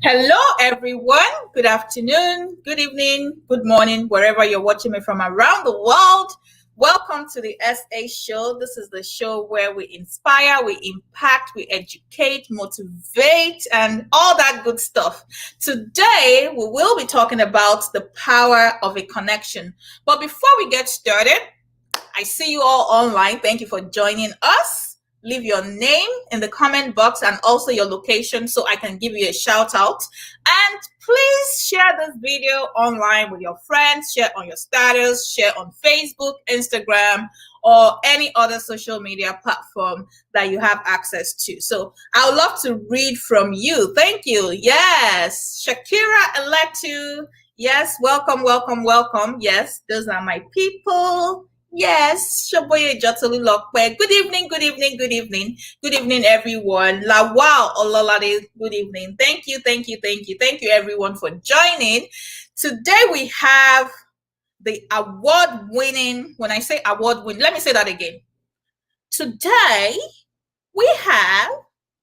Hello, everyone. Good afternoon, good evening, good morning, wherever you're watching me from around the world. Welcome to the SA Show. This is the show where we inspire, we impact, we educate, motivate, and all that good stuff. Today, we will be talking about the power of a connection. But before we get started, I see you all online. Thank you for joining us. Leave your name in the comment box and also your location so I can give you a shout out. And please share this video online with your friends, share on your status, share on Facebook, Instagram, or any other social media platform that you have access to. So I would love to read from you. Thank you. Yes, Shakira Eletu. Yes, welcome, welcome, welcome. Yes, those are my people. Yes, Shoboye Jotoli Lokwe. Good evening, good evening, good evening. Good evening, everyone. Lawal Ololade, good evening. Thank you, thank you, thank you. Thank you, everyone, for joining. Today we have the award-winning, when I say award-winning, let me say that again. Today we have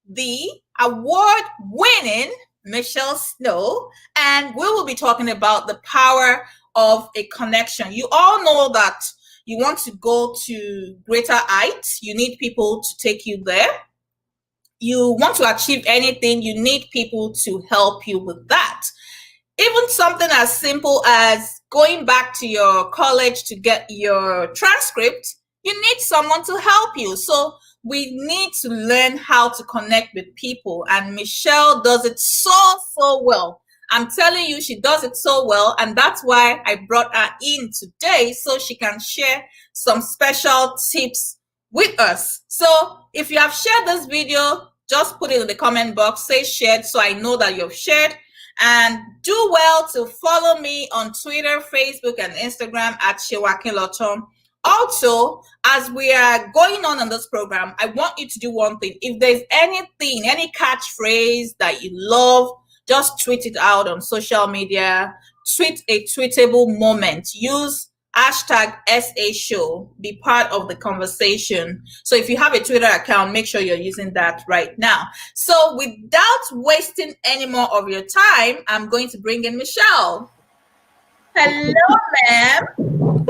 the award-winning Michelle Snow, and we will be talking about the power of a connection. You all know that you want to go to greater heights, you need people to take you there. You want to achieve anything, you need people to help you with that. Even something as simple as going back to your college to get your transcript, you need someone to help you. So we need to learn how to connect with people, and Michelle does it so well. I'm telling you, she does it so well, and that's why I brought her in today so she can share some special tips with us. So if you have shared this video, just put it in the comment box, say shared, so I know that you've shared. And do well to follow me on Twitter, Facebook, and Instagram at Shewakinlotom. Also, as we are going on this program, I want you to do one thing. If there's anything, any catchphrase that you love, just tweet it out on social media. Tweet a tweetable moment. Use hashtag SA Show. Be part of the conversation. So if you have a Twitter account, make sure you're using that right now. So without wasting any more of your time, I'm going to bring in Michelle. Hello, ma'am.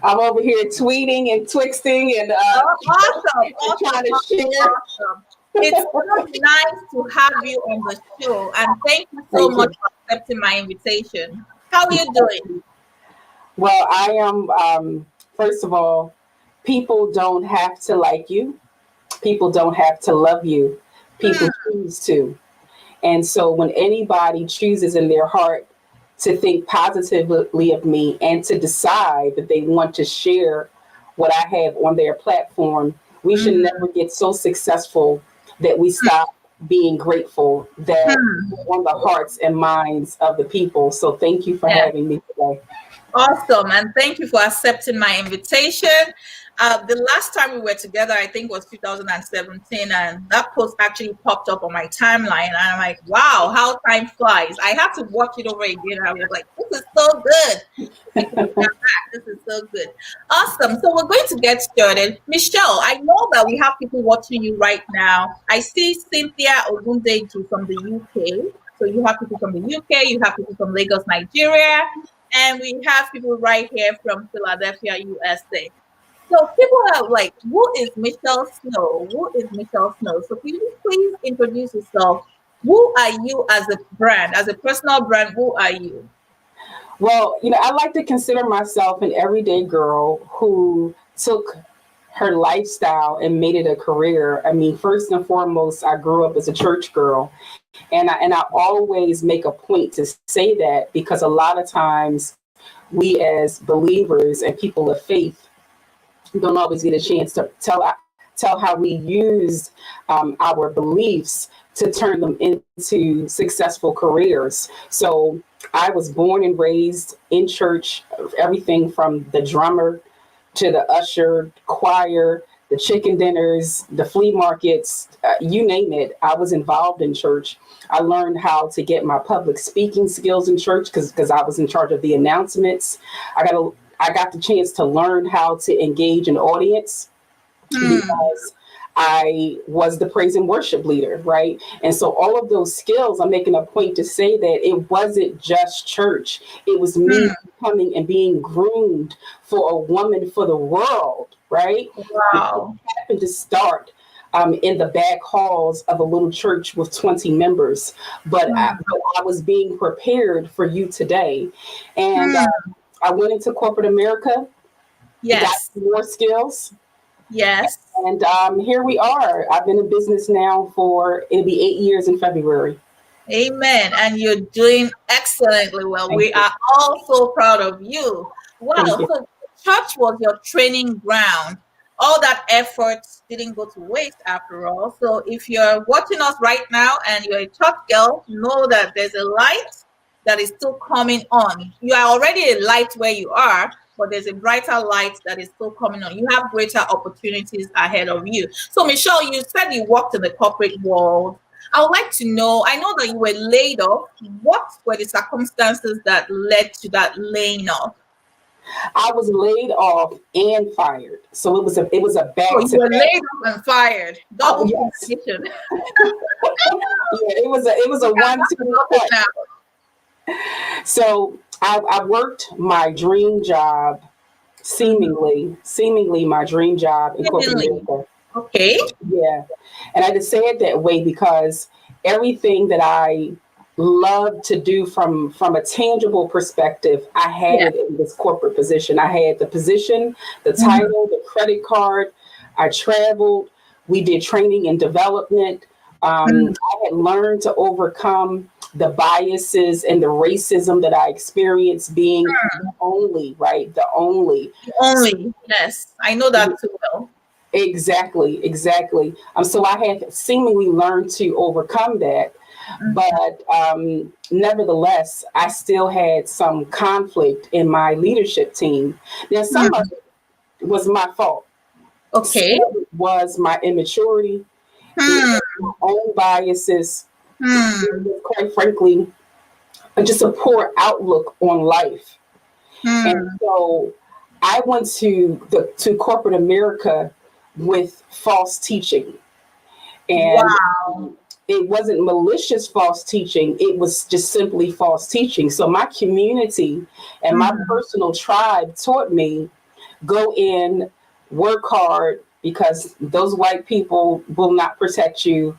I'm over here tweeting and twixting and awesome. Trying to share. Awesome. It's so nice to have you on the show, and thank you so much for accepting my invitation. How are you doing? Well, I am, first of all, people don't have to like you. People don't have to love you. People choose to. And so when anybody chooses in their heart to think positively of me and to decide that they want to share what I have on their platform, we should never get so successful that we stop being grateful that we're on the hearts and minds of the people. So thank you for having me today. Awesome. And thank you for accepting my invitation. The last time we were together, I think was 2017, and that post actually popped up on my timeline. And I'm like, wow, how time flies. I had to watch it over again. I was like, this is so good. This is so good. Awesome. So we're going to get started. Michelle, I know that we have people watching you right now. I see Cynthia Ogundeju from the UK. So you have people from the UK, you have people from Lagos, Nigeria, and we have people right here from Philadelphia, USA. So people are like, who is Michelle Snow? Who is Michelle Snow? So can you please introduce yourself? Who are you as a brand, as a personal brand? Who are you? Well, I like to consider myself an everyday girl who took her lifestyle and made it a career. I mean, first and foremost, I grew up as a church girl. And I always make a point to say that, because a lot of times we as believers and people of faith don't always get a chance to tell how we used our beliefs to turn them into successful careers. So I was born and raised in church, everything from the drummer to the usher, choir, the chicken dinners, the flea markets, you name it. I was involved in church. I learned how to get my public speaking skills in church because I was in charge of the announcements. I got the chance to learn how to engage an audience because I was the praise and worship leader, right? And so all of those skills, I'm making a point to say that it wasn't just church. It was me becoming and being groomed for a woman for the world, right? Wow. It happened to start in the back halls of a little church with 20 members, but I was being prepared for you today. And I went into corporate America, got Yes. more skills. Yes. And here we are. I've been in business now it'll be 8 years in February. Amen. And you're doing excellently well. Thank We you. are all so proud of you. Thank Well, you. so church was your training ground. All that effort didn't go to waste after all. So if you're watching us right now and you're a church girl, know that there's a light that is still coming on. You are already a light where you are, but there's a brighter light that is still coming on. You have greater opportunities ahead of you. So Michelle, you said you worked in the corporate world. I would like to know, I know that you were laid off. What were the circumstances that led to that laying off? I was laid off and fired, so it was a So back you to were back. laid off and fired. Oh Double yes, competition. yeah, it was a That's 1-2 double punch. now. So I worked my dream job, seemingly my dream job in corporate Seemingly. America. Okay. Yeah. And I just say it that way because everything that I love to do from a tangible perspective, I had Yeah. it in this corporate position. I had the position, the Mhm. title, the credit card. I traveled. We did training and development. Mhm. I had learned to overcome the biases and the racism that I experienced being the only, right? The only. Only. Yes. I know that too well. Exactly. So I had seemingly learned to overcome that, but nevertheless, I still had some conflict in my leadership team. Now, some of Mhm. it was my fault. Okay. Some of it was my immaturity. It Hmm. was my own biases. It Hmm. was, quite frankly, just a poor outlook on life. And Hmm. so I went to corporate America with false teaching. And Wow. it wasn't malicious false teaching, it was just simply false teaching. So my community and my Mhm. personal tribe taught me, go in, work hard, because those white people will not protect you.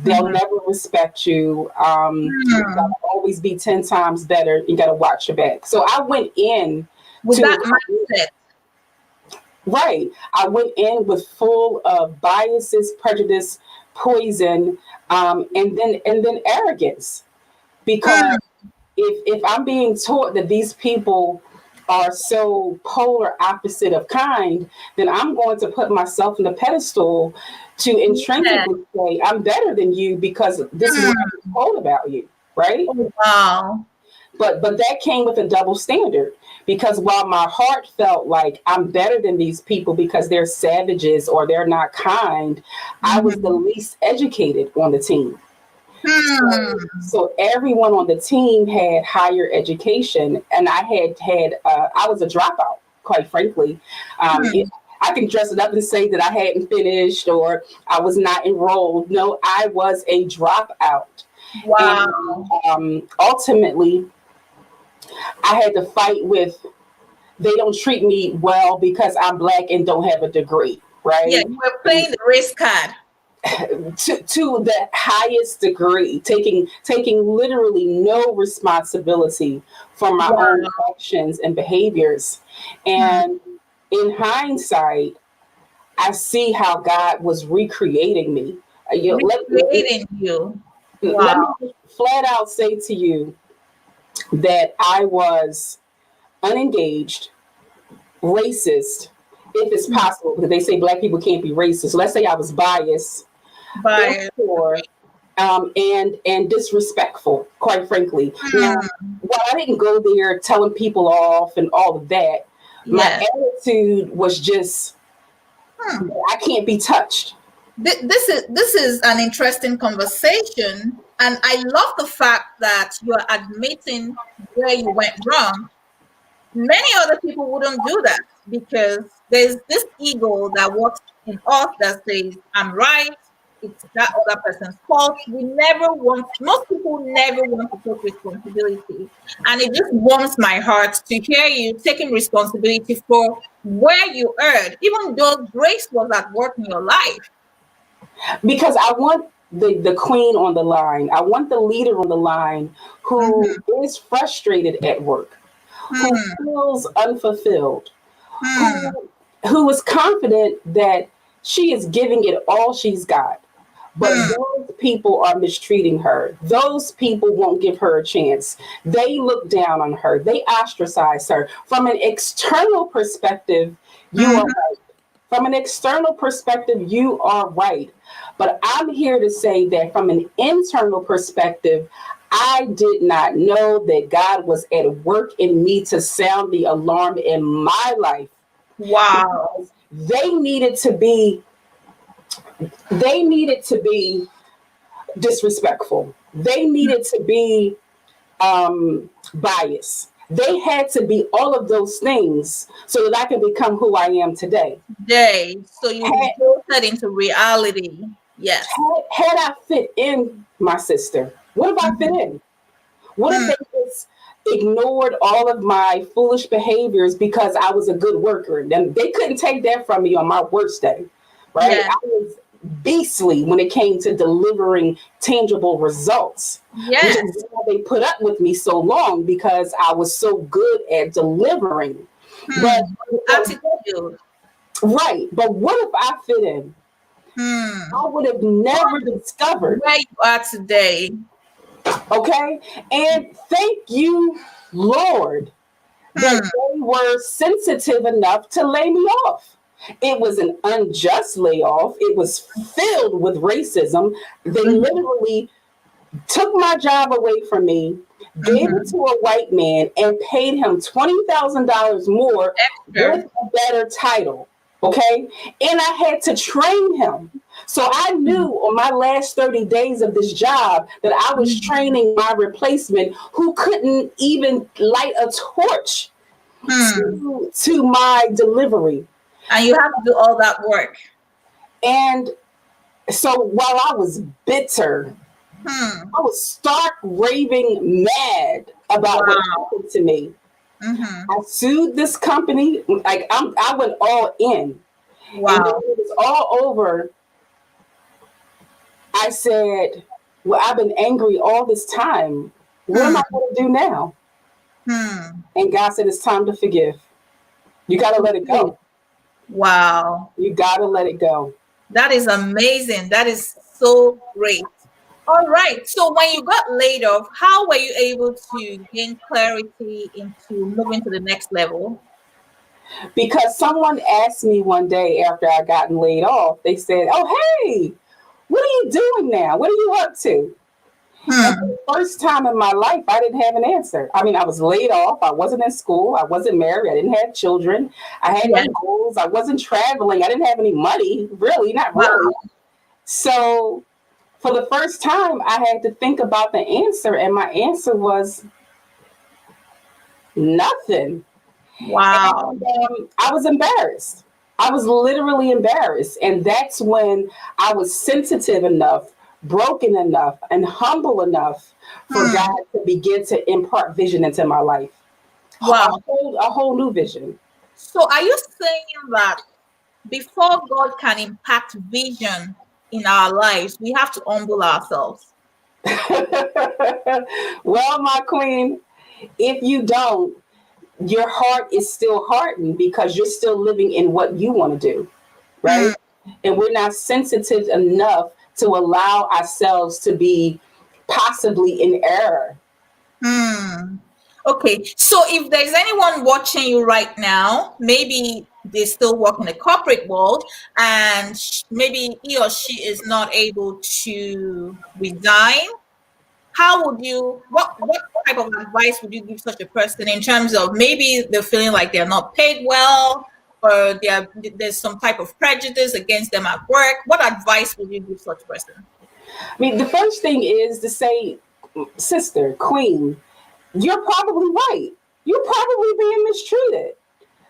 They'll Mhm. never respect you. You Hmm. gotta always be 10 times better. You gotta watch your back. So I went in With to that a mindset. Right. I went in with full of biases, prejudice, poison, and then arrogance. Because Hmm. if I'm being taught that these people are so polar opposite of kind, then I'm going to put myself in a pedestal to Yeah. intrinsically say I'm better than you because this is what I was Hmm. told about you, right? Oh, wow. But that came with a double standard, because while my heart felt like I'm better than these people because they're savages or they're not kind, I was the Mhm. least educated on the team. Hmm. So everyone on the team had higher education, and I was a dropout, quite frankly. Hmm. I can dress it up and say that I hadn't finished or I was not enrolled. No, I was a dropout. And Wow. ultimately, I had to fight with, they don't treat me well because I'm black and don't have a degree, Yeah, right? you were And playing the race card. to the highest degree, taking literally no responsibility for my own Wow. actions and behaviors. Hmm. And in hindsight, I see how God was recreating me. Recreating you. Let Wow. me flat out say to you that I was unengaged, racist, if it's Hmm. possible, because they say black people can't be racist. So let's say I was biased, Bias. immature, and disrespectful, quite frankly. Now, Hmm. while I didn't go there telling people off and all of that, my Yes. attitude was just, Hmm. I can't be touched. This is an interesting conversation, and I love the fact that you are admitting where you went wrong. Many other people wouldn't do that because there's this ego that works in us that says, I'm right, it's that other person's fault. Most people never want to take responsibility. And it just warms my heart to hear you taking responsibility for where you erred, even though grace was at work in your life. Because I want the queen on the line. I want the leader on the line who Mm-hmm. is frustrated at work, who Hmm. feels unfulfilled, Hmm. who who is confident that she is giving it all she's got. But Hmm. those people are mistreating her. Those people won't give her a chance. They look down on her. They ostracize her. From an external perspective, you are Hmm. right. From an external perspective, you are right. But I'm here to say that from an internal perspective, I did not know that God was at work in me to sound the alarm in my life, Wow. because they needed to be disrespectful. They needed to be biased. They had to be all of those things so that I could become who I am today. Day. So you Had, bolted into reality. Yes. had I fit in, my sister, what if I fit Hmm. in? What if Hmm. they just ignored all of my foolish behaviors because I was a good worker? And they couldn't take that from me on my worst day, right? Yes. I was beastly when it came to delivering tangible results, which is Yes. why they put up with me so long, because I was so good at delivering. But, Hmm. but Attitude. right, but what if I fit in? Hmm. I would have never discovered, Where you are today. okay? And thank you, Lord, that Hmm. they were sensitive enough to lay me off. It was an unjust layoff. It was filled with racism. They Hmm. literally took my job away from me, gave it Hmm. to a white man, and paid him $20,000 more Extra. with a better title. Okay. And I had to train him. So I knew on my last 30 days of this job that I was Hmm. training my replacement, who couldn't even light a torch Hmm. to my delivery. And you have to do all that work. And so while I was bitter, Hmm. I was stark raving mad about what Wow. happened to me. Hmm. I sued this company. Like I went all in. And then Wow. when it was all over, I said, well, I've been angry all this time. What am I Hmm. going to do now? Hmm. And God said, it's time to forgive. You got to let it Okay. go. Wow. You got to let it go. That is amazing. That is so great. All right. So when you got laid off, how were you able to gain clarity into moving to the next level? Because someone asked me one day after I gotten laid off, they said, oh, hey, what are you doing now? What are you up to? And for Hmm. the first time in my life, I didn't have an answer. I mean, I was laid off. I wasn't in school. I wasn't married. I didn't have children. I had Yeah. no goals. I wasn't traveling. I didn't have any money, really, not really. Wow. So for the first time, I had to think about the answer. And my answer was nothing. Wow. And I was embarrassed. I was literally embarrassed. And that's when I was sensitive enough, broken enough, and humble enough for God Hmm. to begin to impart vision into my life. Wow. A whole new vision. So are you saying that before God can impact vision in our lives, we have to humble ourselves? Well, my queen, if you don't, your heart is still hardened because you're still living in what you want to do, right? Hmm. And we're not sensitive enough to allow ourselves to be possibly in error. Hmm. Okay. So if there's anyone watching you right now, maybe they still work in the corporate world and maybe he or she is not able to resign, how would you what type of advice would you give such a person in terms of maybe they're feeling like they're not paid well or there's some type of prejudice against them at work? What advice would you give such a person? I mean, the first thing is to say, sister, queen, you're probably right. You're probably being mistreated.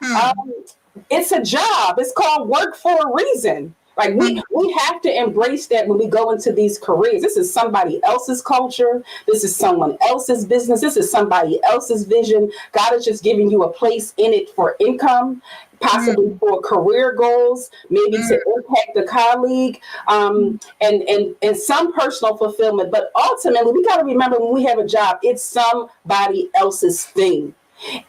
Hmm. Um, It's a job. It's called work for a reason. Like we have to embrace that when we go into these careers. This is somebody else's culture. This is someone else's business. This is somebody else's vision. God is just giving you a place in it for income, possibly for career goals, maybe to impact a colleague, and some personal fulfillment. But ultimately, we got to remember when we have a job, it's somebody else's thing.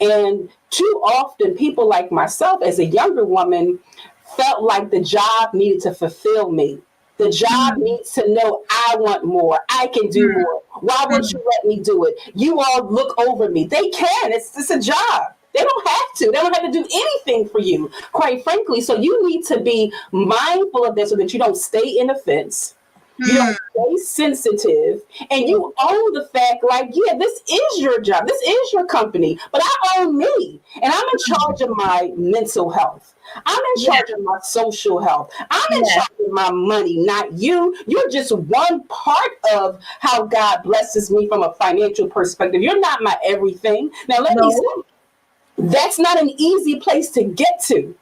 And too often, people like myself, as a younger woman, felt like the job needed to fulfill me. The job needs to know I want more. I can do more. Why won't you let me do it? You all look over me. They can. It's a job. They don't have to. They don't have to do anything for you, quite frankly. So you need to be mindful of that so that you don't stay in offense. You don't stay sensitive, and you own the fact, like, yeah, this is your job. This is your company, but I own me, and I'm in charge of my mental health. I'm in charge of my social health. I'm in charge of my money, not you. You're just one part of how God blesses me from a financial perspective. You're not my everything. Now, let me say, that's not an easy place to get to.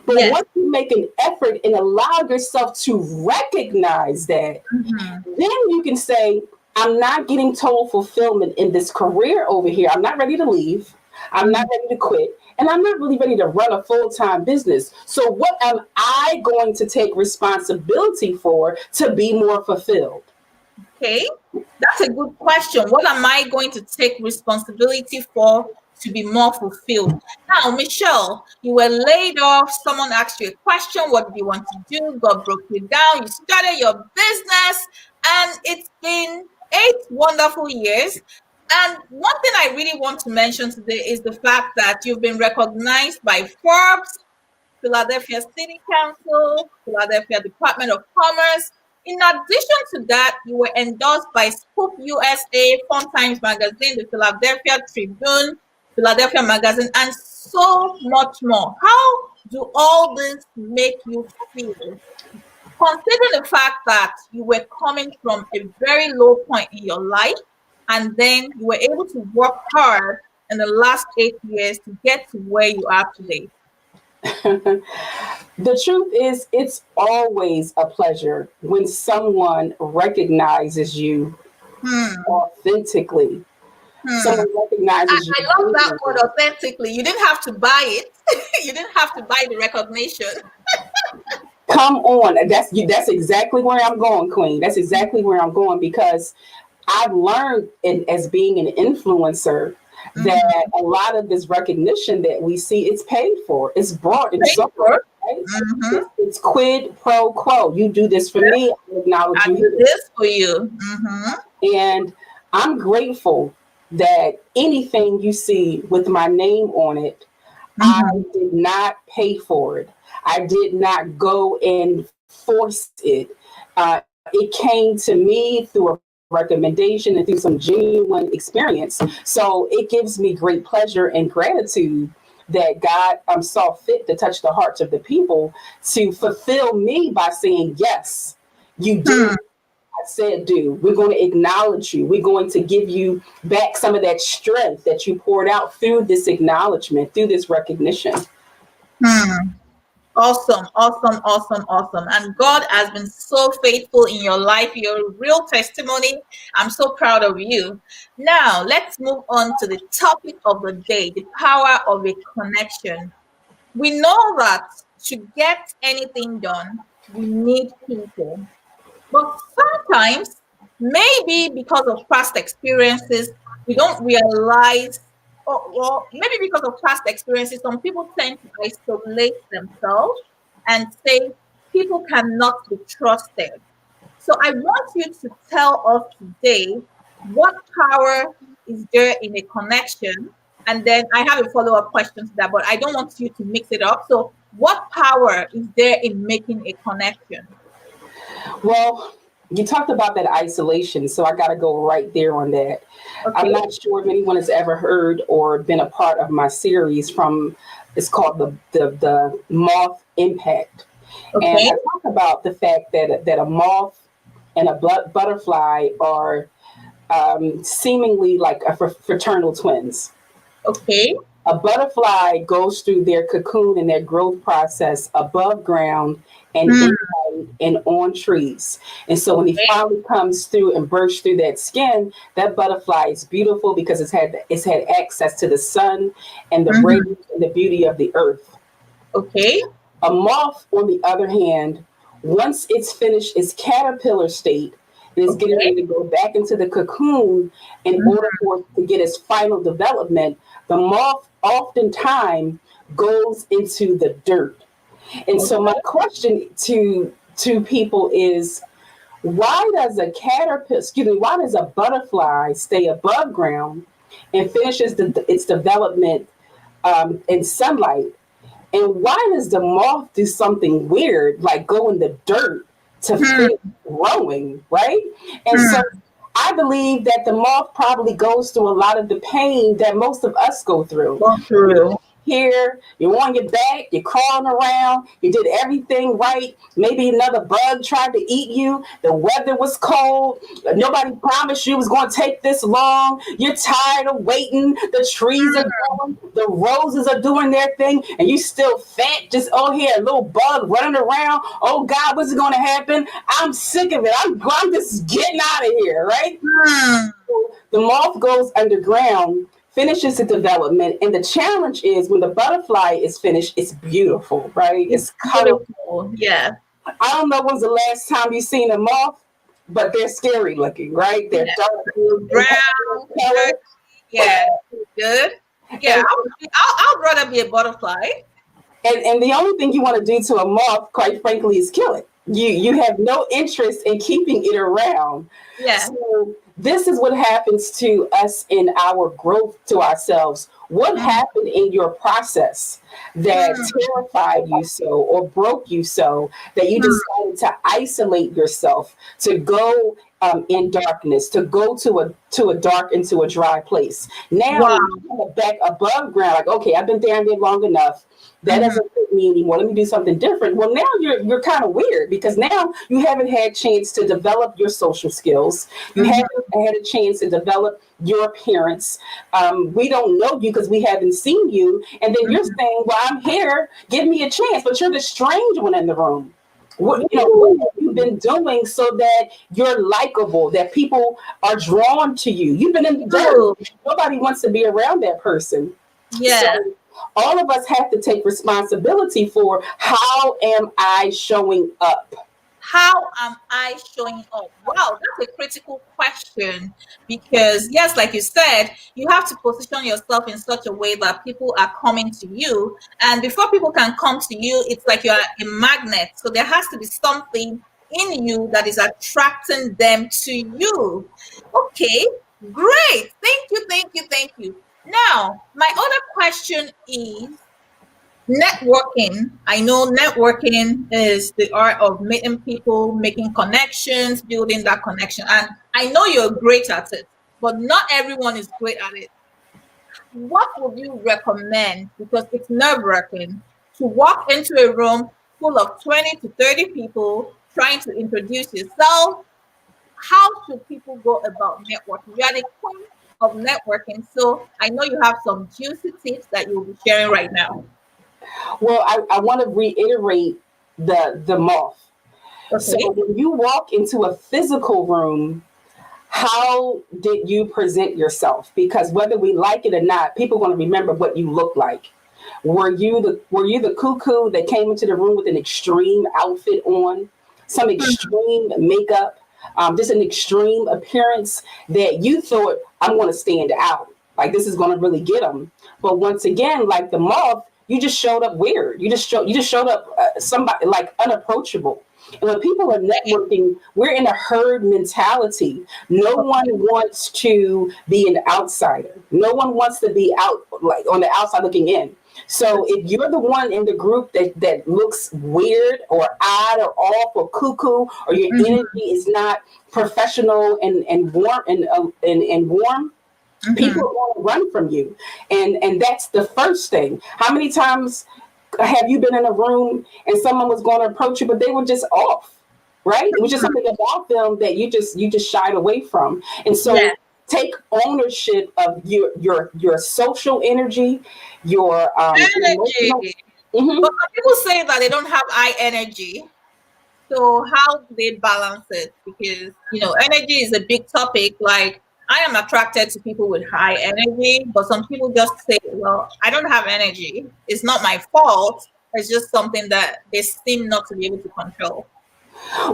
But once you make an effort and allow yourself to recognize that, then you can say, I'm not getting total fulfillment in this career over here. I'm not ready to leave. I'm not ready to quit. And I'm not really ready to run a full-time business. So what am I going to take responsibility for to be more fulfilled? Okay, that's a good question. What am I going to take responsibility for to be more fulfilled? Now, Michelle, you were laid off. Someone asked you a question. What do you want to do? God broke you down. You started your business, and it's been 8 wonderful years. And one thing I really want to mention today is the fact that you've been recognized by Forbes, Philadelphia City Council, Philadelphia Department of Commerce. In addition to that, you were endorsed by Scoop USA, Fun Times Magazine, the Philadelphia Tribune, Philadelphia Magazine, and so much more. How do all this make you feel? Considering the fact that you were coming from a very low point in your life, and then you were able to work hard in the last 8 years to get to where you are today. The truth is, it's always a pleasure when someone recognizes you authentically. Someone recognizes you. I love that word, authentically. You didn't have to buy it. You didn't have to buy the recognition. Come on. That's exactly where I'm going, Queen. That's exactly where I'm going, because I've learned as being an influencer that a lot of this recognition that we see, it's paid for. It's brought in some way, right? It's quid pro quo. You do this for me, I acknowledge I do this for you. And I'm grateful that anything you see with my name on it, I did not pay for it. I did not go and force it. It came to me through a recommendation and through some genuine experience. So it gives me great pleasure and gratitude that God saw fit to touch the hearts of the people to fulfill me by saying, yes, you do. I said, do. We're going to acknowledge you. We're going to give you back some of that strength that you poured out through this acknowledgement, through this recognition. Awesome, awesome, awesome, awesome. And God has been so faithful in your life. You're a real testimony. I'm so proud of you. Now, let's move on to the topic of the day, the power of a connection. We know that to get anything done, we need people. But sometimes, maybe because of past experiences, we don't realize, or maybe because of past experiences, some people tend to isolate themselves and say people cannot be trusted. So I want you to tell us today what power is there in a connection, and then I have a follow-up question to that, but I don't want you to mix it up. So what power is there in making a connection? Well, you talked about that isolation, so I got to go right there on that. Okay. I'm not sure if anyone has ever heard or been a part of my series it's called the moth impact. Okay. And I talk about the fact that a moth and a butterfly are seemingly like fraternal twins. Okay. A butterfly goes through their cocoon and their growth process above ground and in light and on trees. And so when he finally comes through and bursts through that skin, that butterfly is beautiful because it's had access to the sun and the radiance and the beauty of the earth. Okay. A moth, on the other hand, once it's finished its caterpillar state, it is getting ready to go back into the cocoon in order for it to get its final development. The moth oftentimes goes into the dirt. And so my question to people is, why does why does a butterfly stay above ground and finishes its development in sunlight? And why does the moth do something weird, like go in the dirt to finish growing, right? And so I believe that the moth probably goes through a lot of the pain that most of us go through. Here, you're on your back, you're crawling around, you did everything right. Maybe another bug tried to eat you. The weather was cold. Nobody promised you it was going to take this long. You're tired of waiting. The trees are growing. The roses are doing their thing. And you still fat, just, oh, here, a little bug running around. Oh, God, what's going to happen? I'm sick of it. I'm just getting out of here, right? The moth goes underground, finishes the development, and the challenge is when the butterfly is finished, it's beautiful, right? It's colorful. Yeah. I don't know when's the last time you've seen a moth, but they're scary looking, right? They're dark brown color. Yeah, good. Yeah, I'll rather be a butterfly. And the only thing you want to do to a moth, quite frankly, is kill it. You have no interest in keeping it around. Yeah. So this is what happens to us in our growth to ourselves. What happened in your process that terrified you so or broke you so that you decided to isolate yourself, to go in darkness, to go to a dark and to a dry place? Now you're back above ground, like, okay, I've been down there long enough. That doesn't fit me anymore. Let me do something different. Well, now you're kind of weird because now you haven't had chance to develop your social skills. You haven't had a chance to develop your appearance. We don't know you because we haven't seen you. And then you're saying, well, I'm here. Give me a chance. But you're the strange one in the room. What have you been doing so that you're likable, that people are drawn to you? You've been in the dirt. Nobody wants to be around that person. Yeah. So all of us have to take responsibility for, how am I showing up? How am I showing up? Wow, that's a critical question because, yes, like you said, you have to position yourself in such a way that people are coming to you. And before people can come to you, it's like you're a magnet. So there has to be something in you that is attracting them to you. Okay, great. Thank you. Now, my other question is networking. I know networking is the art of meeting people, making connections, building that connection. And I know you're great at it, but not everyone is great at it. What would you recommend? Because it's nerve-wracking to walk into a room full of 20 to 30 people trying to introduce yourself. How should people go about networking? You are the queen of networking, so I know you have some juicy tips that you'll be sharing right now. Well, I want to reiterate the moth. Okay. So when you walk into a physical room, how did you present yourself? Because whether we like it or not, people are going to remember what you look like. Were you the cuckoo that came into the room with an extreme outfit on, some extreme makeup, just an extreme appearance that you thought, I'm going to stand out, like this is going to really get them? But once again, like the moth, you just showed up weird. You just showed up somebody like unapproachable. And when people are networking, we're in a herd mentality. No one wants to be an outsider. No one wants to be out, like on the outside looking in. So if you're the one in the group that looks weird or odd or off or cuckoo, or your energy is not professional and warm, people are going to run from you. And that's the first thing. How many times have you been in a room and someone was going to approach you, but they were just off, right? It was just something about them that you just shied away from. And so take ownership of your social energy, your Energy. emotional. Mhm. But some people say that they don't have high energy. So how do they balance it? Because energy is a big topic. Like I am attracted to people with high energy, but some people just say, "Well, I don't have energy. It's not my fault. It's just something that they seem not to be able to control."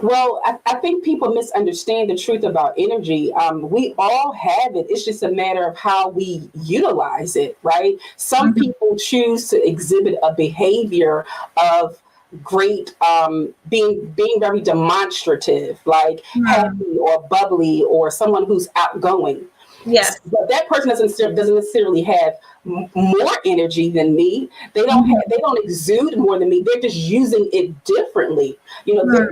Well, I think people misunderstand the truth about energy. We all have it. It's just a matter of how we utilize it, right? Some Mhm. people choose to exhibit a behavior of great being very demonstrative, like Hmm. happy or bubbly, or someone who's outgoing. Yes. But that person doesn't necessarily have more energy than me. Mhm. They don't exude more than me. They're just using it differently. Hmm.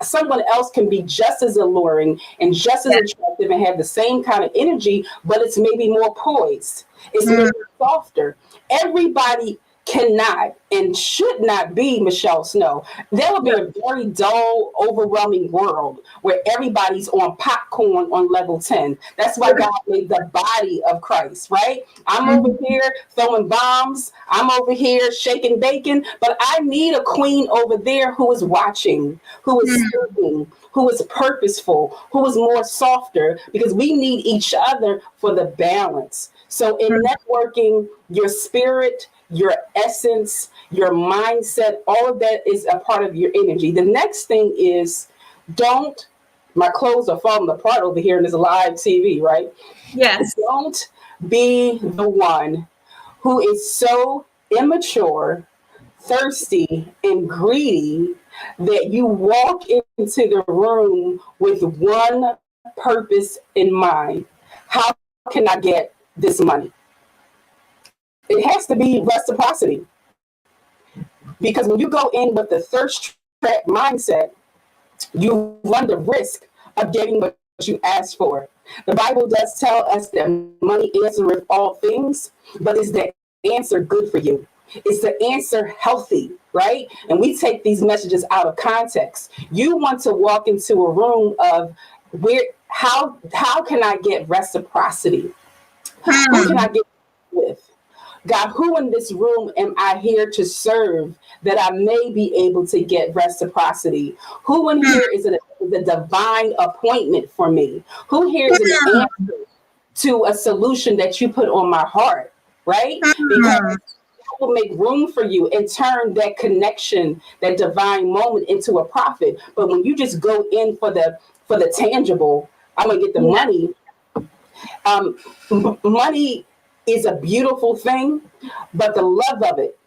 Someone else can be just as alluring and just as Yes. attractive and have the same kind of energy, but it's maybe more poised. It's Hmm. maybe softer. Everybody cannot and should not be Michelle Snow. There would be a very dull, overwhelming world where everybody's on popcorn on level 10. That's why God made the body of Christ, right? I'm over Mhm. here throwing bombs. I'm over here shaking bacon, but I need a queen over there who is watching, who is Hmm. thinking, who is purposeful, who is more softer, because we need each other for the balance. So in networking, your spirit, your essence, your mindset, all of that is a part of your energy. The next thing is don't, my clothes are falling apart over here in this live TV, right? Yes. Don't be the one who is so immature, thirsty, and greedy that you walk into the room with one purpose in mind. How can I get this money? It has to be reciprocity. Because when you go in with the thirst trap mindset, you run the risk of getting what you asked for. The Bible does tell us that money answereth all things, but is the answer good for you? Is the answer healthy, right? And we take these messages out of context. You want to walk into a room of where how can I get reciprocity? Who can I Hmm. get with? God, who in this room am I here to serve that I may be able to get reciprocity? Who in here is a divine appointment for me? Who here is an answer to a solution that you put on my heart, right? Because Hmm. that will make room for you and turn that connection, that divine moment into a profit. But when you just go in for the tangible, I'm gonna get the Yeah. money. Money is a beautiful thing, but the love of it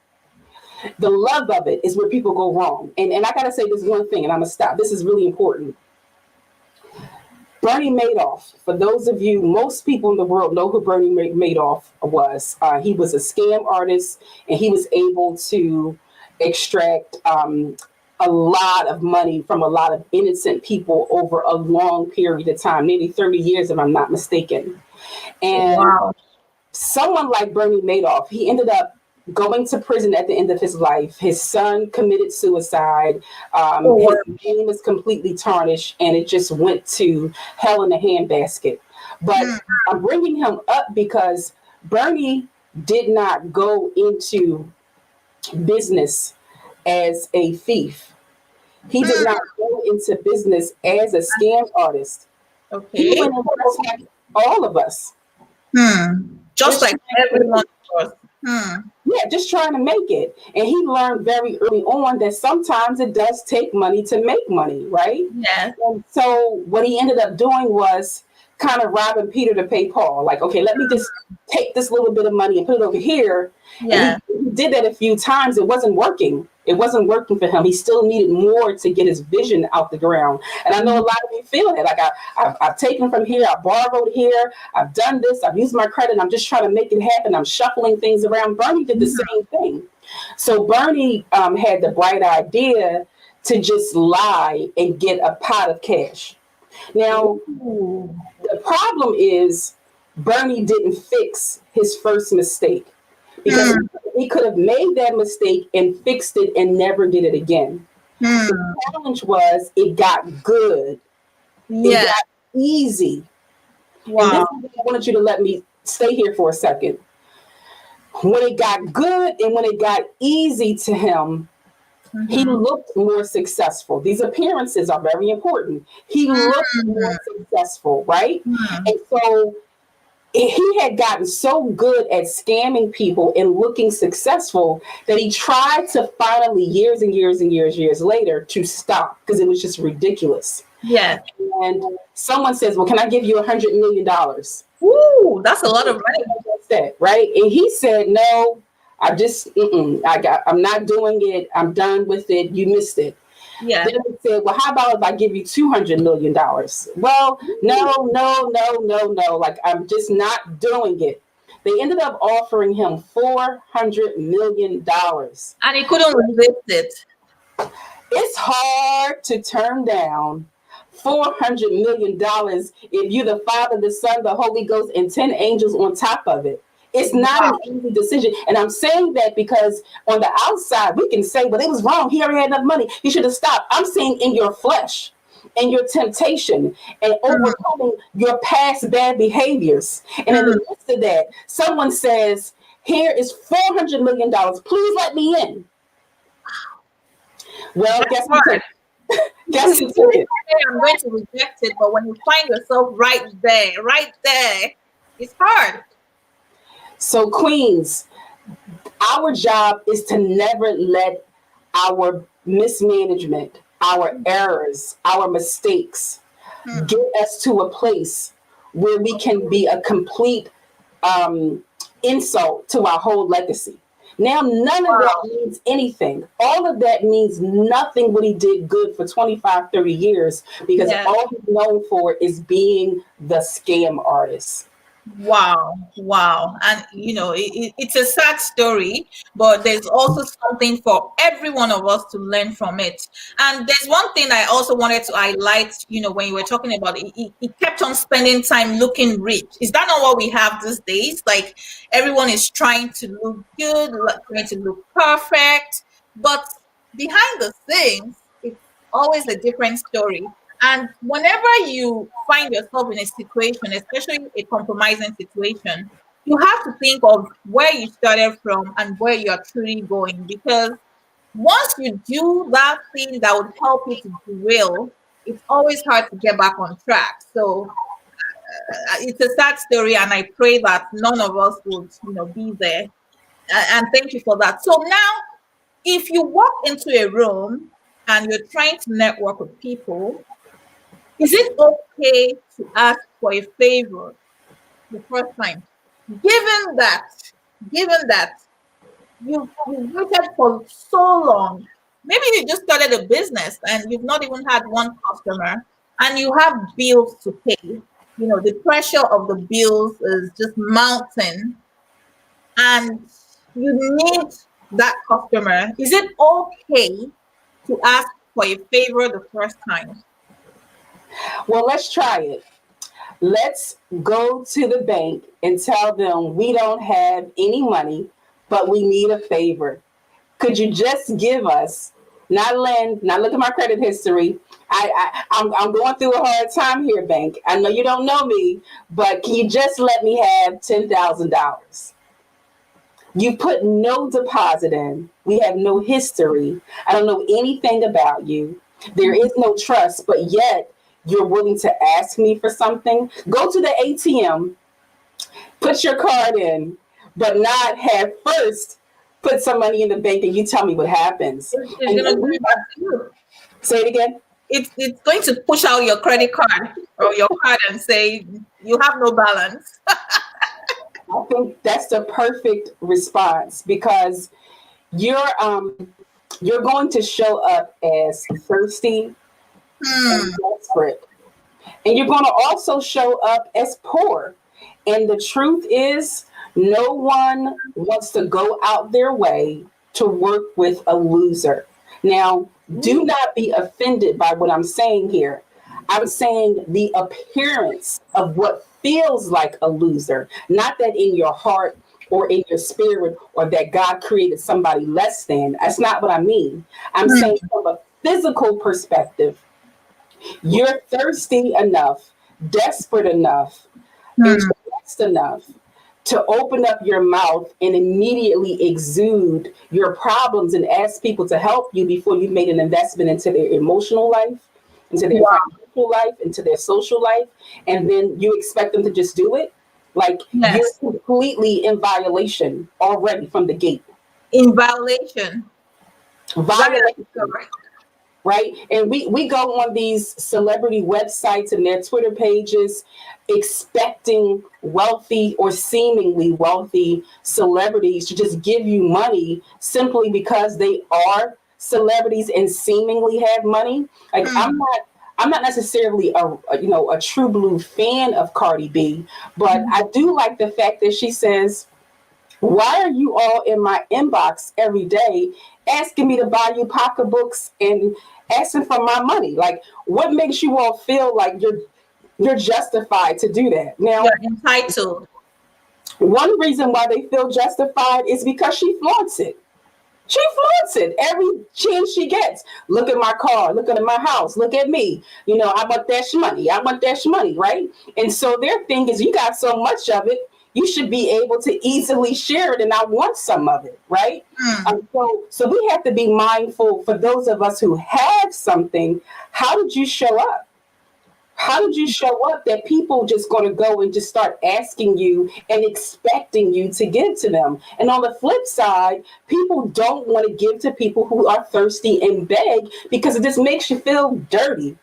is where people go wrong. And I gotta say this one thing, and I'm gonna stop. This is really important. Bernie Madoff, for those of you, most people in the world know who Bernie Madoff was. He was a scam artist, and he was able to extract a lot of money from a lot of innocent people over a long period of time, maybe 30 years, if I'm not mistaken. And Wow. someone like Bernie Madoff, he ended up going to prison at the end of his life. His son committed suicide. Oh, His wow. name is completely tarnished, and it just went to hell in a handbasket. But Hmm. I'm bringing him up because Bernie did not go into business as a thief. He did not Hmm. go into business as a scam artist. He Okay. went in just like all of us. Just Just like trying everyone to of us. Yeah, just trying to make it. And he learned very early on that sometimes it does take money to make money, right? Yes. And so what he ended up doing was kind of robbing Peter to pay Paul. Like, okay, let me just take this little bit of money and put it over here. And Yeah. he did that a few times. It wasn't working. It wasn't working for him. He still needed more to get his vision out the ground. And I know a Mhm. lot of you feel it. Like I've taken from here, I borrowed here, I've done this, I've used my credit, I'm just trying to make it happen. I'm shuffling things around. Bernie did the same thing. So Bernie had the bright idea to just lie and get a pot of cash. Now, Ooh. the problem is Bernie didn't fix his first mistake because Hmm. he could have made that mistake and fixed it and never did it again. The Hmm. challenge was it got good, it Yeah. got easy. And this Wow. is what I wanted you to let me stay here for a second. When it got good and when it got easy to him, he Mm-hmm. looked more successful. These appearances are very important. He looked more successful, right? Mm-hmm. And so he had gotten so good at scamming people and looking successful that he tried to finally, years later, to stop because it was just ridiculous. Yes. And someone says, well, can I give you $100 million? Ooh, that's a lot of money. That, right? And he said, no, I'm not doing it. I'm done with it. You missed it. Yeah. Then he said, well, how about if I give you $200 million? Well, no. Like, I'm just not doing it. They ended up offering him $400 million. And he couldn't resist it. It's hard to turn down $400 if you're the Father, the Son, the Holy Ghost, and 10 angels on top of it. It's not Wow. an easy decision. And I'm saying that because on the outside, we can say, well, it was wrong. He already had enough money. He should have stopped. I'm saying in your flesh and your temptation and overcoming your past bad behaviors. And in the midst of that, someone says, here is $400 million. Please let me in. Well, That's hard. guess who took it? I'm going to reject it, but when you find yourself right there, it's hard. So, Queens, our job is to never let our mismanagement, our errors, our mistakes get us to a place where we can be a complete insult to our whole legacy. Now, none of that means anything. All of that means nothing when he did good for 25, 30 years, because all he's known for is being the scam artist. Wow. And it's a sad story, but there's also something for every one of us to learn from it. And there's one thing I also wanted to highlight, when you were talking about it, he kept on spending time looking rich. Is that not what we have these days? Like, everyone is trying to look good, trying to look perfect, but behind the scenes, it's always a different story. And whenever you find yourself in a situation, especially a compromising situation, you have to think of where you started from and where you're truly going. Because once you do that thing that would help you to derail, it's always hard to get back on track. So it's a sad story, and I pray that none of us would, be there. And thank you for that. So now, if you walk into a room and you're trying to network with people, is it okay to ask for a favor the first time? Given that, you've waited for so long, maybe you just started a business and you've not even had one customer, and you have bills to pay. The pressure of the bills is just mounting, and you need that customer. Is it okay to ask for a favor the first time? Well, let's try it. Let's go to the bank and tell them we don't have any money, but we need a favor. Could you just give us, not lend, not look at my credit history. I'm going through a hard time here, bank. I know you don't know me, but can you just let me have $10,000? You put no deposit in. We have no history. I don't know anything about you. There is no trust, but yet you're willing to ask me for something. Go to the ATM, put your card in, but not have first put some money in the bank and you tell me what happens. It's going to bring back to you. Say it again. It's going to push out your credit card or your card and say you have no balance. I think that's the perfect response, because you're going to show up as thirsty and desperate, and you're going to also show up as poor. And the truth is, no one wants to go out their way to work with a loser. Now, do not be offended by what I'm saying here. I'm saying the appearance of what feels like a loser, not that in your heart or in your spirit or that God created somebody less than. That's not what I mean. I'm saying from a physical perspective, you're thirsty enough, desperate enough And Hmm. you're blessed enough to open up your mouth and immediately exude your problems and ask people to help you before you've made an investment into their emotional life, into their Wow. financial life, into their social life, and then you expect them to just do it, like you're Yes. completely in violation already from the gate. In violation. That is Violation. correct. Right? And we go on these celebrity websites and their Twitter pages expecting wealthy or seemingly wealthy celebrities to just give you money simply because they are celebrities and seemingly have money. Like Hmm. I'm not necessarily a true blue fan of Cardi B, but I do like the fact that she says, why are you all in my inbox every day asking me to buy you pocketbooks and asking for my money? Like, what makes you all feel like you're justified to do that? You're Now, entitled. one reason why they feel justified is because she flaunts it. She flaunts it every chance she gets. Look at my car. Look at my house. Look at me. I want that money. I want that money, right? And so their thing is, you got so much of it, you should be able to easily share it, and I want some of it, right? Hmm. So we have to be mindful for those of us who have something. How did you show up? How did you show up that people just going to go and just start asking you and expecting you to give to them? And on the flip side, people don't want to give to people who are thirsty and beg because it just makes you feel dirty,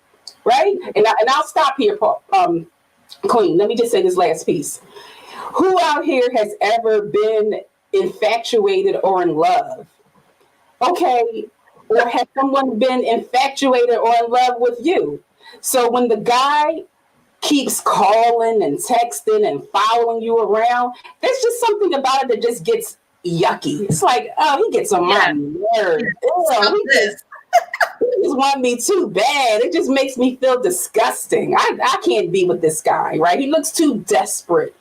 right? And I'll stop here, Queen. Let me just say this last piece. Who out here has ever been infatuated or in love? Okay. Or has someone been infatuated or in love with you? So when the guy keeps calling and texting and following you around, there's just something about it that just gets yucky. It's like, oh, he gets on my Yeah. nerve. Stop Ew, this. he just want me too bad. It just makes me feel disgusting. I can't be with this guy, right? He looks too desperate.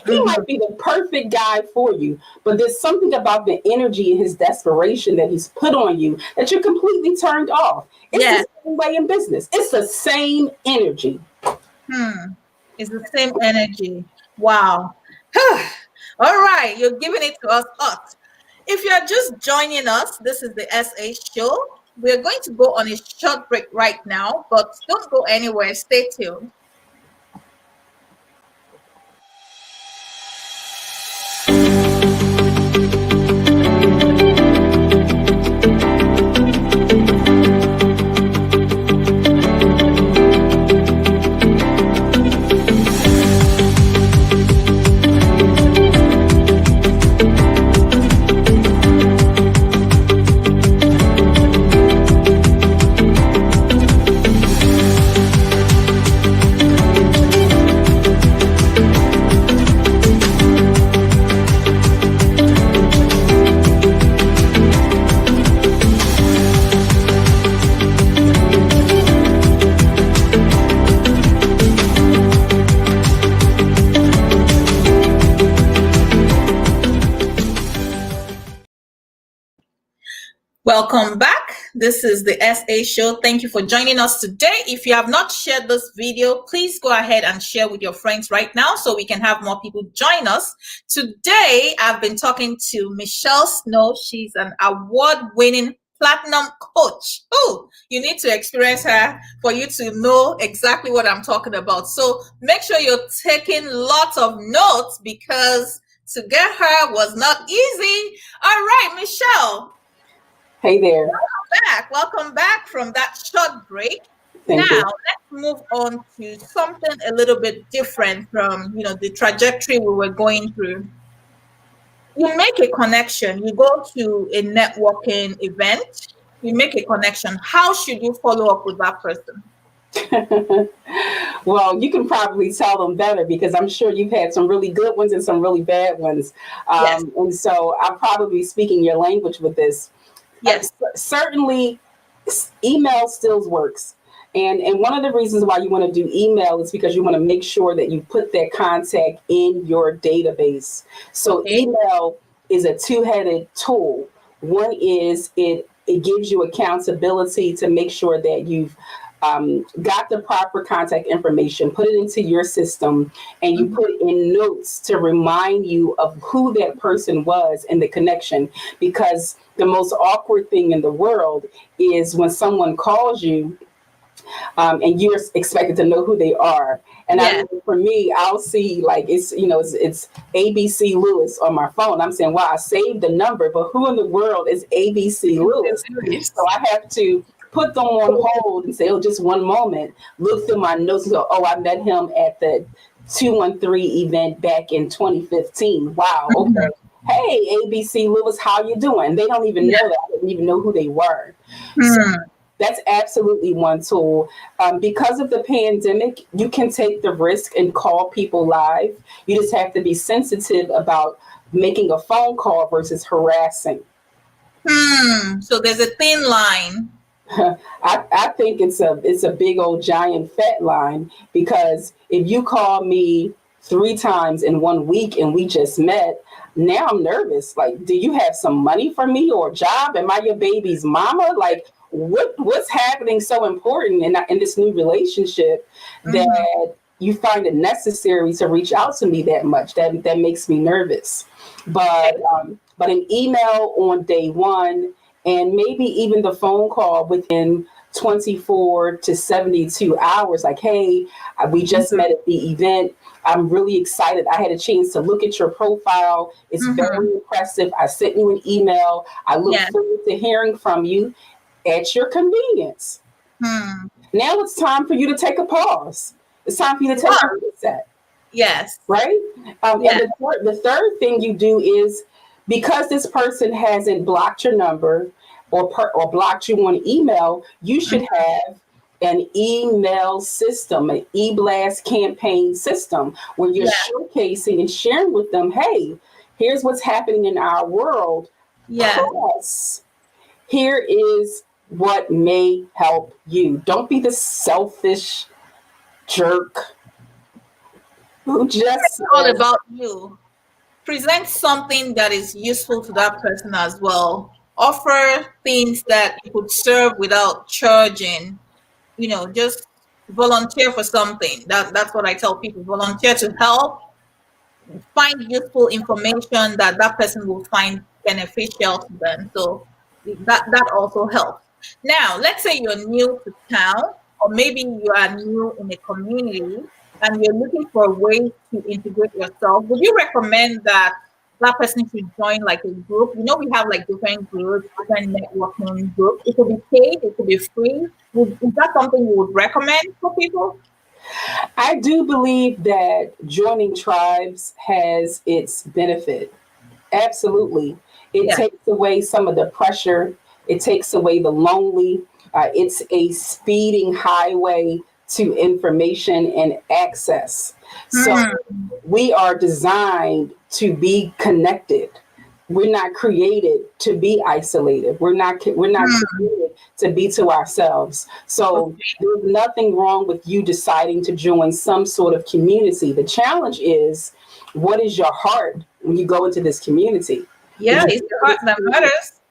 He might Mhm. be the perfect guy for you, but there's something about the energy and his desperation that he's put on you that you're completely turned off. It's the Yes. same way in business. It's the same energy. Hmm. It's the same energy. Wow. All right. You're giving it to us hot. If you're just joining us, this is the SA show. We're going to go on a short break right now, but don't go anywhere. Stay tuned. Welcome back. This is the SA show. Thank you for joining us today. If you have not shared this video, please go ahead and share with your friends right now so we can have more people join us. Today, I've been talking to Michelle Snow. She's an award-winning platinum coach. Oh, you need to experience her for you to know exactly what I'm talking about. So make sure you're taking lots of notes because to get her was not easy. All right, Michelle. Hey there. Welcome back from that short break. Thank Now you. let's move on to something a little bit different from the trajectory we were going through. You make a connection, you go to a networking event, you make a connection. How should you follow up with that person? Well, you can probably tell them better because I'm sure you've had some really good ones and some really bad ones. Yes, And so I'm probably speaking your language with this. yes. Certainly, email still works. And one of the reasons why you want to do email is because you want to make sure that you put that contact in your database. So Okay. email is a two-headed tool. One is it gives you accountability to make sure that you've got the proper contact information, put it into your system, and you put in notes to remind you of who that person was and the connection. Because the most awkward thing in the world is when someone calls you and you're expected to know who they are. And I Yeah. mean, for me, I'll see like it's ABC Lewis on my phone. I'm saying, wow, I saved the number, but who in the world is ABC Lewis? So I have to put them on hold and say, oh, just one moment. Look through my notes and go, oh, I met him at the 213 event back in 2015. Wow, okay. Hey, ABC Lewis, how you doing? They don't even know that. I didn't even know who they were. So that's absolutely one tool. Because of the pandemic, you can take the risk and call people live. You just have to be sensitive about making a phone call versus harassing. So there's a thin line. I think it's a big old giant fat line, because if you call me 3 times in 1 week and we just met, now I'm nervous. Like, do you have some money for me or a job? Am I your baby's mama? Like, what's happening so important in this new relationship that you find it necessary to reach out to me that much? That makes me nervous. But an email on day one, and maybe even the phone call within 24 to 72 hours, like, hey, we just met at the event. I'm really excited. I had a chance to look at your profile. It's very impressive. I sent you an email. I look forward to hearing from you at your convenience. Now it's time for you to take a pause. It's time for you to take a reset. Yes. Right? And the third thing you do is, because this person hasn't blocked your number or blocked you on email, you should have an email system, an e-blast campaign system, where you're showcasing and sharing with them, hey, here's what's happening in our world. Plus, here is what may help you. Don't be the selfish jerk who just it's all about you. Present something that is useful to that person as well. Offer things that you could serve without charging. Just volunteer for something. That's what I tell people. Volunteer to help. Find useful information that person will find beneficial to them. So that also helps. Now, let's say you're new to town, or maybe you are new in a community and you're looking for a way to integrate yourself. Would you recommend that person should join like a group? We have like different groups, different networking groups. It could be paid, it could be free. Is that something you would recommend for people? I do believe that joining tribes has its benefit. Absolutely. It takes away some of the pressure. It takes away the lonely. It's a speeding highway to information and access. So we are designed to be connected. We're not created to be isolated. We're not created to be to ourselves. So there's nothing wrong with you deciding to join some sort of community. The challenge is, what is your heart when you go into this community? Yeah, it's the heart that matters.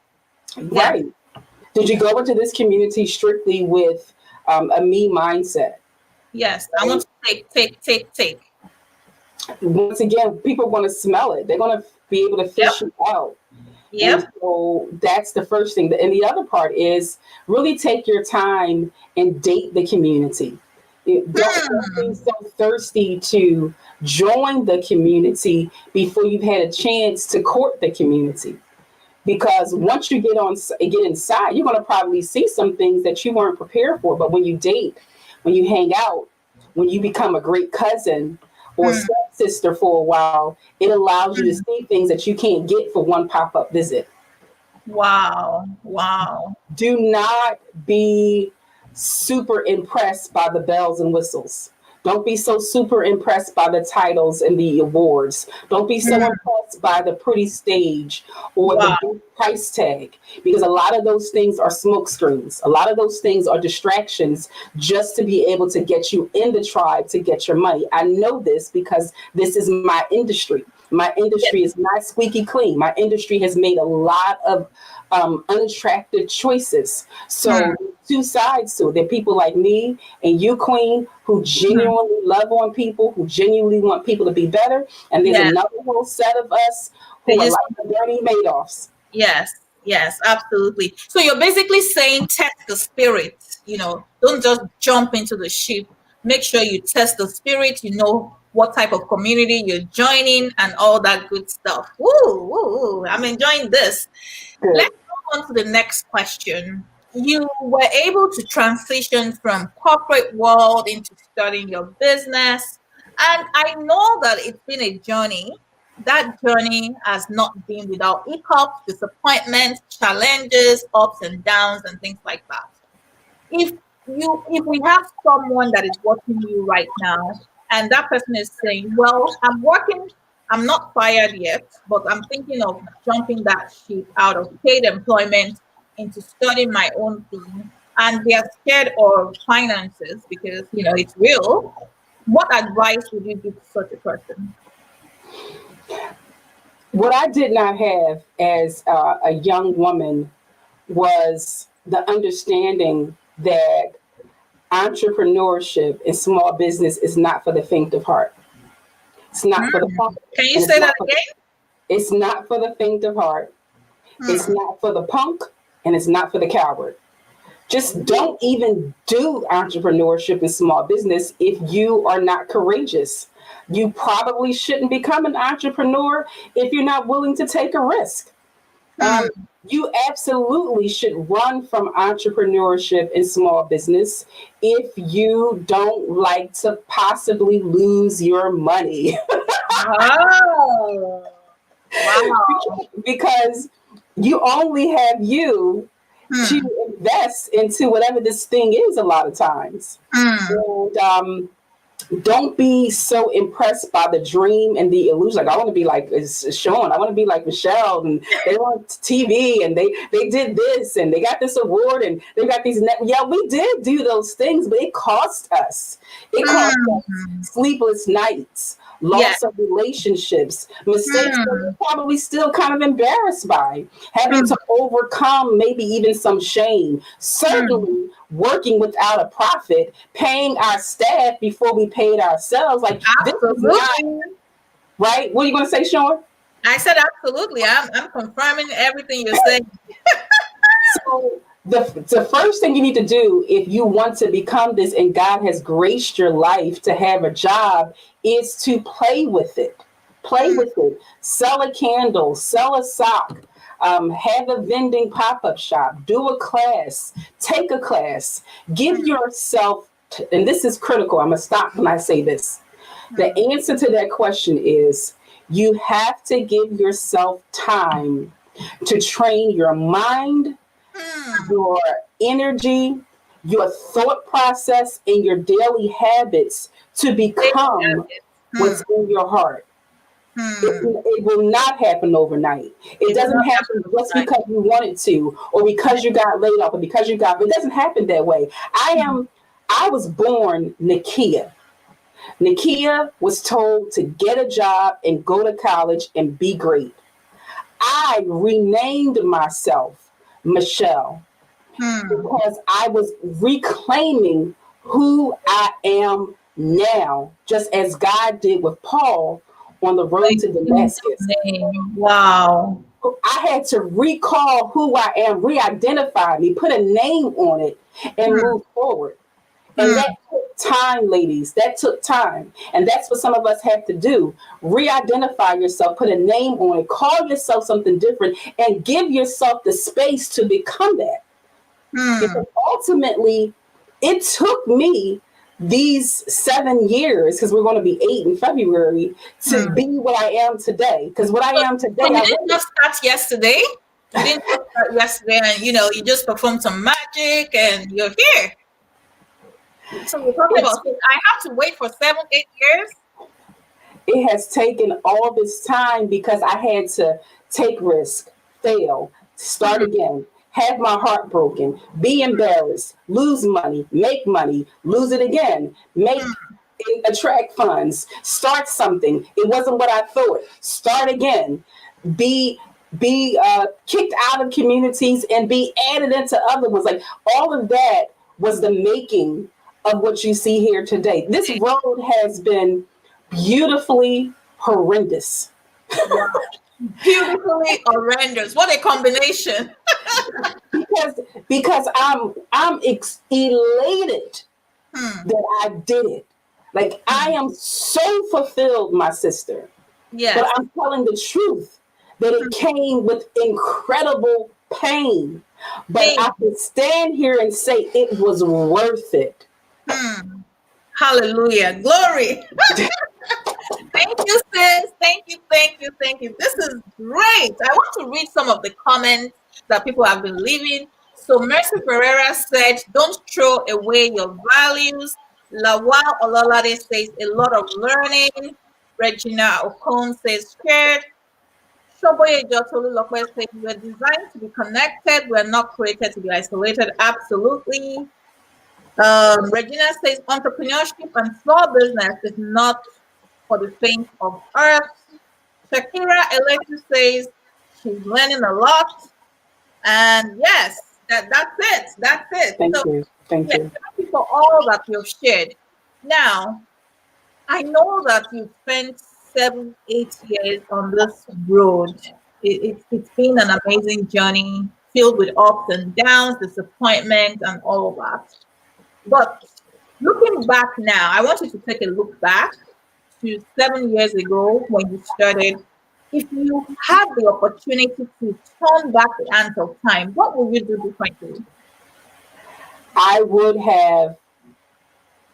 Right. Did you go into this community strictly with a me mindset? Yes, I want to take. Once again, people want to smell it. They're going to be able to fish you out. And so that's the first thing. And the other part is, really take your time and date the community. Don't be so thirsty to join the community before you've had a chance to court the community. Because once you get inside, you're going to probably see some things that you weren't prepared for. But when you date, when you hang out, when you become a great cousin or stepsister for a while, it allows you to see things that you can't get for one pop-up visit. Wow. Do not be super impressed by the bells and whistles. Don't be so super impressed by the titles and the awards. Don't be so impressed by the pretty stage or Wow. the big price tag, because a lot of those things are smoke screens. A lot of those things are distractions just to be able to get you in the tribe to get your money. I know this because this is my industry. My Yes. industry is not squeaky clean. My industry has made a lot of unattractive choices. So two sides to it. There are people like me and you, Queen, who genuinely love on people, who genuinely want people to be better. And there's Yes. another whole set of us They who are just like the Bernie Madoffs. yes, yes, absolutely. So you're basically saying test the spirit, don't just jump into the ship. Make sure you test the spirit, what type of community you're joining and all that good stuff. Woo, woo, woo. I'm enjoying this. Good. Let's move on to the next question. You were able to transition from corporate world into studying your business. And I know that it's been a journey. That journey has not been without hiccups, disappointments, challenges, ups and downs, and things like that. If we have someone that is watching you right now, and that person is saying, "Well, I'm working, I'm not fired yet, but I'm thinking of jumping that ship out of paid employment into studying my own thing," and they are scared of finances because it's real. What advice would you give to such a person? What I did not have as a young woman was the understanding that entrepreneurship and small business is not for the faint of heart. It's not for the punk. Can you And it's say not that for, again? it's not for the faint of heart. It's Hmm. not for the punk, and it's not for the coward. Just don't even do entrepreneurship and small business if you are not courageous. You probably shouldn't become an entrepreneur if you're not willing to take a risk. Um, Hmm. you absolutely should run from entrepreneurship and small business if you don't like to possibly lose your money. Oh, wow. Because you only have you to Hmm. invest into whatever this thing is a lot of times. Hmm. And don't be so impressed by the dream and the illusion. Like, I want to be like Sean. I want to be like Michelle. And they want TV and they did this and they got this award and they got these. Yeah, we did do those things, but it cost us. It cost us Hmm. sleepless nights, Yes. loss of relationships, mistakes that Hmm. we're probably still kind of embarrassed by, having Hmm. to overcome maybe even some shame. Hmm. Certainly working without a profit, paying our staff before we paid ourselves. Like, this is not Absolutely. right. What are you going to say, Sean? I said absolutely. I'm confirming everything you're saying. So the first thing you need to do if you want to become this and God has graced your life to have a job is to play with it. Play Hmm. with it. Sell a candle, sell a sock, have a vending pop-up shop, do a class, take a class, give yourself, and this is critical. I'm going to stop when I say this. The Hmm. answer to that question is you have to give yourself time to train your mind, Hmm. your energy, your thought process, and your daily habits to Daily become habits. what's Hmm. in your heart. Hmm. It will not happen overnight. It It will doesn't not happen happen just overnight. because you want it to, or because you got laid off, or because you got. It doesn't happen that way. I was born Nakia. Nakia was told to get a job and go to college and be great. I renamed myself Michelle Hmm. because I was reclaiming who I am now, just as God did with Paul on the road Like to kingdom Damascus. name. Wow. I had to recall who I am, re-identify me, put a name on it, and Hmm. move forward. And that Hmm. took time, ladies. That took time. And that's what some of us have to do. Re-identify yourself, put a name on it, call yourself something different, and give yourself the space to become that. Hmm. Because ultimately, it took me these 7 years, because we're going to be 8 in February, to Hmm. be what I am today. Because what I So, am so today, you I didn't wrote just start yesterday. You didn't just start yesterday, and you just performed some magic, and you're here. So we're talking It's, about, I have to wait for 7, 8 years. it has taken all this time because I had to take risk, fail, start Hmm. again, have my heart broken, be embarrassed, lose money, lose it again, attract funds, start something. It wasn't what I thought. Start again, be kicked out of communities and be added into other ones. Like all of that was the making of what you see here today. This road has been beautifully horrendous Wow. Beautifully horrendous. What a combination. because elated Hmm. that I did it. Like I am so fulfilled, my sister. But Yes. I'm telling the truth that it came with incredible pain. But Hey. I can stand here and say it was worth it. Hmm. Hallelujah. Glory. Thank you, sis. Thank you, thank you, thank you. This is great. I want to read some of the comments that people have been leaving. So Mercy Ferreira said, don't throw away your values. Lawal Ololade says, a lot of learning. Regina Okon says, shared. Shoboye Jotolu Lokwe says, we're designed to be connected. We're not created to be isolated. Absolutely. Regina says, entrepreneurship and small business is not for the faint of earth. Shakira Eletu says she's learning a lot. And yes, that's it. That's it. Thank So, you. Thank yes, you. thank you for all that you've shared. Now, I know that you've spent 7, 8 years on this road. It's been an amazing journey filled with ups and downs, disappointment, and all of that. But looking back now, I want you to take a look back to 7 years ago when you started. If you had the opportunity to turn back the hands of time, what would you do differently? I would have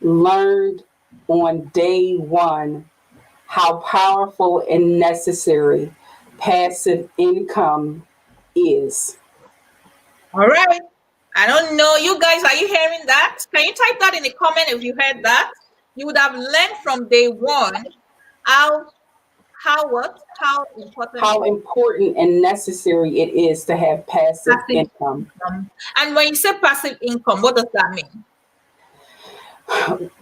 learned on day one how powerful and necessary passive income is. All right. I don't know. You guys, are you hearing that? Can you type that in the comment if you heard that? You would have learned from day one how how important How important and necessary it is to have passive passive income. income. And when you say passive income, what does that mean?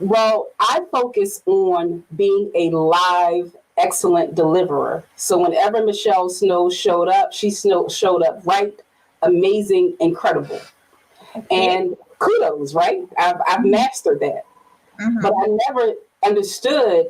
Well, I focus on being a live, excellent deliverer. So whenever Michelle Snow showed up, showed up right, amazing, incredible. Okay. And kudos, right? I've mastered that. But Mm-hmm. I never understood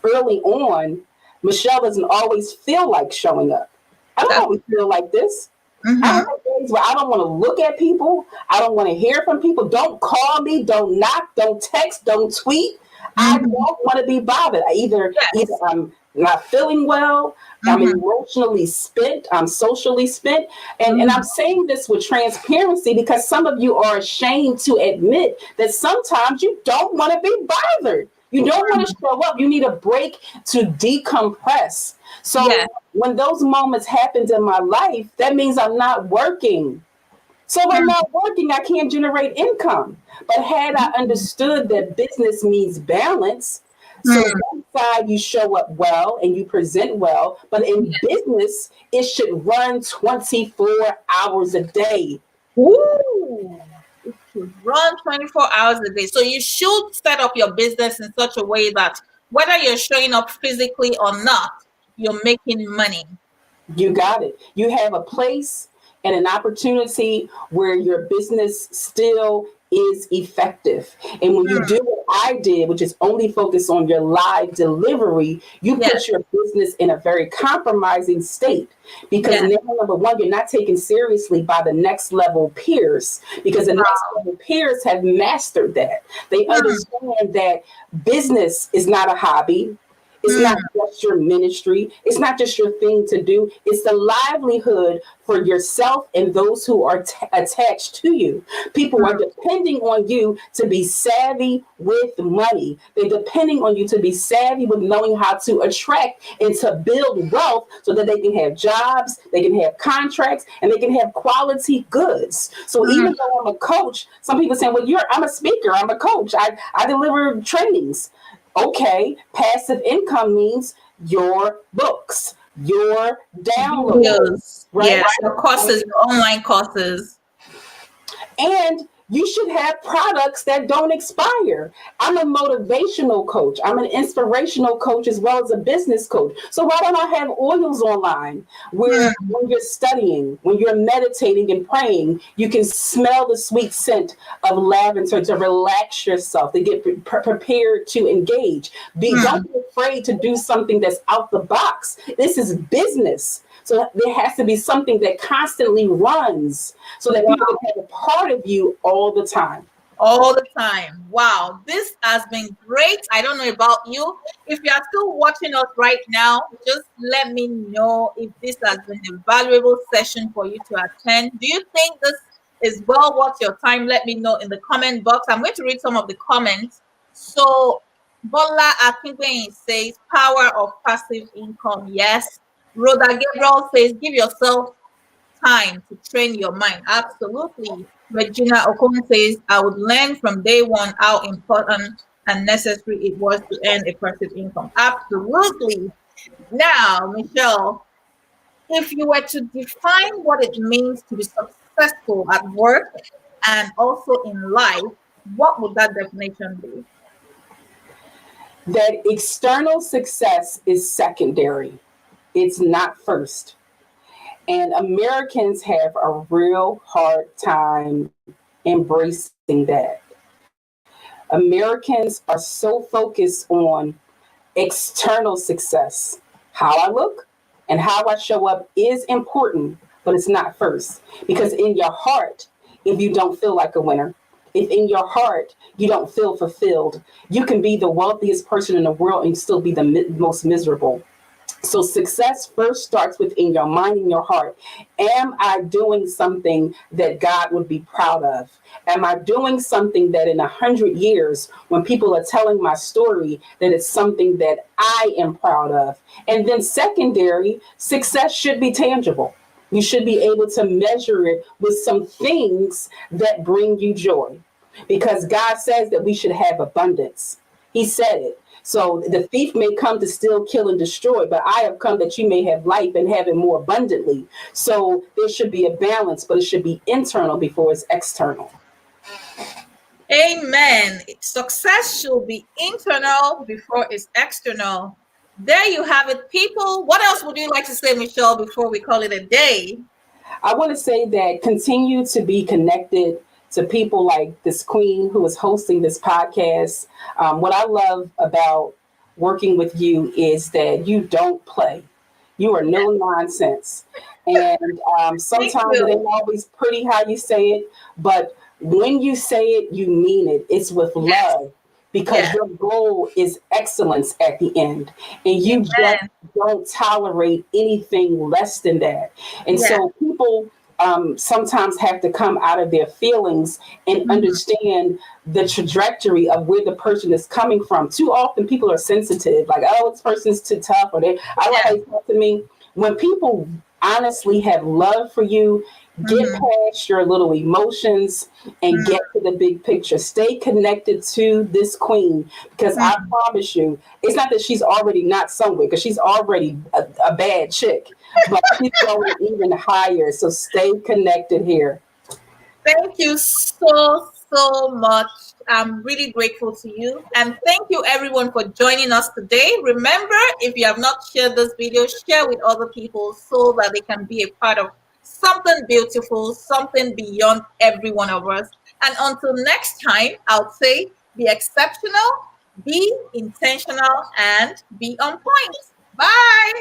early on, Michelle doesn't always feel like showing up. I don't That's always feel like this. I mm-hmm. have days where I don't want to look at people. I don't want to hear from people. Don't call me. Don't knock. Don't text. Don't tweet. I don't Mm-hmm. want to be bothered. Either Yes. I'm not feeling well. I'm Mm-hmm. emotionally spent. I'm socially spent. And Mm-hmm. I'm saying this with transparency because some of you are ashamed to admit that sometimes you don't want to be bothered. You don't want to show up. You need a break to decompress. So Yes. when those moments happened in my life, that means I'm not working. So if I'm not working, I can't generate income. But had I understood that business means balance, so Mm-hmm. one side you show up well and you present well, but in business, it should run 24 hours a day. Ooh, it should run 24 hours a day. So you should set up your business in such a way that whether you're showing up physically or not, you're making money. You got it. You have a place and an opportunity where your business still is effective. And when you Mm, do what I did, which is only focus on your live delivery, you yes, put your business in a very compromising state because yes. now, number one, you're not taken seriously by the next level peers because the next level peers have mastered that. They Mm, understand that business is not a hobby. It's not just your ministry. It's not just your thing to do. It's the livelihood for yourself and those who are attached to you. People are depending on you to be savvy with money. They're depending on you to be savvy with knowing how to attract and to build wealth so that they can have jobs, they can have contracts, and they can have quality goods. So even though I'm a coach, some people say, well, I'm a speaker, I'm a coach, I deliver trainings. Okay, passive income means your books, your downloads, right? Yes, your courses, your online courses. And you should have products that don't expire. I'm a motivational coach. I'm an inspirational coach as well as a business coach. So why don't I have oils online where when you're studying, when you're meditating and praying, you can smell the sweet scent of lavender to relax yourself, to get prepared to engage. Don't be afraid to do something that's out the box. This is business. So there has to be something that constantly runs so that people can have a part of you all the time. All the time. Wow, this has been great. I don't know about you. If you are still watching us right now, just let me know if this has been a valuable session for you to attend. Do you think this is well worth your time? Let me know in the comment box. I'm going to read some of the comments. So Bola Akingbeni says power of passive income. Yes. Rhoda Gabriel says give yourself time to train your mind. Absolutely. Regina Okon says, I would learn from day one how important and necessary it was to earn a passive income. Absolutely. Now, Michelle, if you were to define what it means to be successful at work and also in life, what would that definition be? That external success is secondary. It's not first. And Americans have a real hard time embracing that. Americans are so focused on external success. How I look and how I show up is important, but it's not first. Because in your heart, if you don't feel like a winner, if in your heart you don't feel fulfilled, you can be the wealthiest person in the world and still be the most miserable. So success first starts within your mind and your heart. Am I doing something that God would be proud of? Am I doing something that in 100 years, when people are telling my story, that it's something that I am proud of? And then secondary, success should be tangible. You should be able to measure it with some things that bring you joy. Because God says that we should have abundance. He said it. So the thief may come to steal, kill, and destroy, but I have come that you may have life and have it more abundantly. So there should be a balance, but it should be internal before it's external. Amen. Success should be internal before it's external. There you have it, people. What else would you like to say, Michelle, before we call it a day? I want to say that continue to be connected to people like this queen who is hosting this podcast. What I love about working with you is that you don't play. You are no nonsense. And sometimes it ain't always pretty how you say it, but when you say it, you mean it. It's with love because your goal is excellence at the end. And you just don't tolerate anything less than that. And so people sometimes have to come out of their feelings and understand the trajectory of where the person is coming from. Too often people are sensitive, like, oh, this person's too tough, or I like how they talk to me. When people honestly have love for you, get past your little emotions and get to the big picture. Stay connected to this queen because I promise you, it's not that she's already not somewhere because she's already a bad chick, but she's going even higher. So stay connected here. Thank you so much. I'm really grateful to you. And thank you everyone for joining us today. Remember, if you have not shared this video, share with other people so that they can be a part of something beautiful, something beyond every one of us. And until next time, I'll say be exceptional, be intentional, and be on point. Bye.